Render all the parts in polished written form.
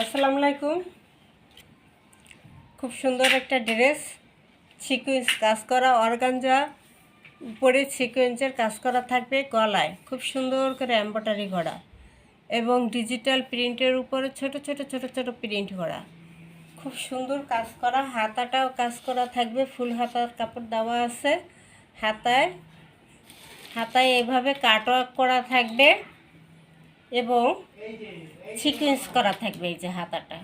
আসসালামু আলাইকুম। খুব সুন্দর একটা ড্রেস, সিকোয়েন্স কাজ করা, অর্গানজা উপরে সিকোয়েন্সের কাজ করা থাকবে, গলায় খুব সুন্দর করে এমব্রয়ডারি করা এবং ডিজিটাল প্রিন্টের উপরে ছোট ছোট ছোট ছোট প্রিন্ট করা, খুব সুন্দর কাজ করা। হাতাটাও কাজ করা থাকবে, ফুল হাতার কাপড় দেওয়া আছে। হাতায় এভাবে কাটওয়ার্ক করা থাকবে এবং সিকোয়েন্স করা থাকবে। এই যে হাতাটা,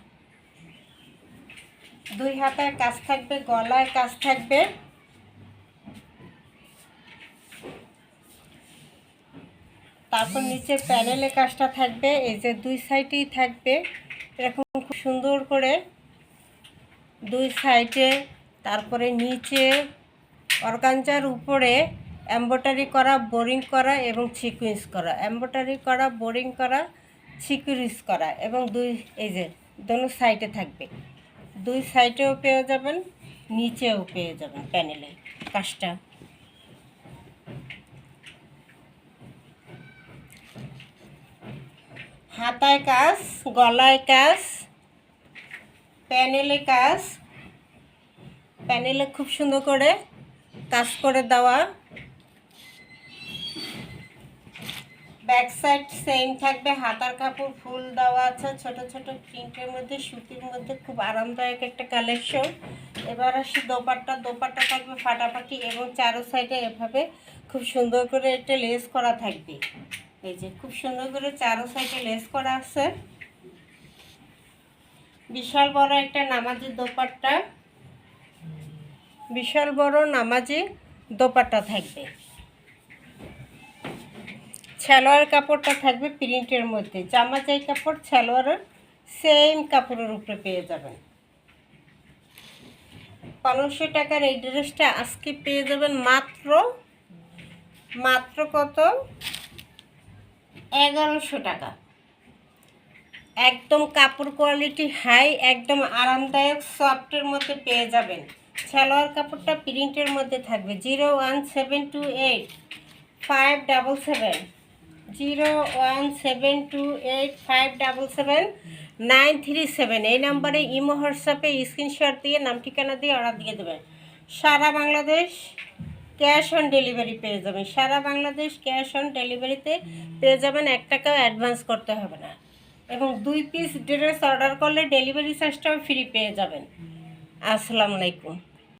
দুই হাতায় কাজ থাকবে, গলায় কাজ থাকবে। তারপর নিচে প্যানেলে কাজটা থাকবে, এই যে দুই সাইডেই থাকবে এরকম খুব সুন্দর করে দুই সাইডে। তারপরে নিচে অর্গানজার উপরে এমব্রয়ডারি করা, বোরিং করা এবং সিকোয়েন্স করা, এমব্রয়ডারি করা, বোরিং করা, সিকোয়েন্স করা এবং এই যে দোনো সাইডে থাকবে। দুই সাইডেও পেয়ে যাবেন, নিচেও পেয়ে যাবেন প্যানেলে কাজটা। হাতায় কাজ, গলায় কাজ, প্যানেলে কাজ, প্যানেলে খুব সুন্দর করে কাজ করে দেওয়া। ব্যাক সাইড সেম থাকবে, হাতার কাপড় ফুল দেওয়া আছে ছোট ছোট প্রিন্টের মধ্যে, সুতির মধ্যে, খুব আরামদায়ক একটা কালেকশন। এবার আসি দোপাট্টা থাকবে ফাটাফাটি এবং চারো সাইডে এভাবে খুব সুন্দর করে একটা লেস করা থাকবে। এই যে খুব সুন্দর করে চারো সাইডে লেস করা আছে। বিশাল বড় একটা নামাজি দোপাট্টা, বিশাল বড় নামাজি দোপাট্টা থাকবে। সালোয়ার কাপড়টা থাকবে প্রিন্টের মধ্যে, জামা যেই কাপড় সালোয়ারের সেম কাপড়ের উপরে পেয়ে যাবেন। 1500 টাকার এই ড্রেসটা আজকে পেয়ে যাবেন মাত্র কত, 1100 টাকা। একদম কাপড় কোয়ালিটি হাই, একদম আরামদায়ক সফটের মধ্যে পেয়ে যাবেন। সালোয়ার কাপড়টা প্রিন্টের মধ্যে থাকবে। 017285777 01728577937 এই নাম্বারে ইমো হোয়াটসঅ্যাপে স্ক্রিনশট দিয়ে নাম ঠিকানা দিয়ে অর্ডার দিয়ে দেবেন। সারা বাংলাদেশ ক্যাশ অন ডেলিভারি পেয়ে যাবেন। সারা বাংলাদেশ ক্যাশ অন ডেলিভারিতে পেয়ে যাবেন, 1 টাকাও অ্যাডভান্স করতে হবে না এবং 2 পিস ড্রেস অর্ডার করলে ডেলিভারি চার্জটাও ফ্রি পেয়ে যাবেন। আসসালামু আলাইকুম।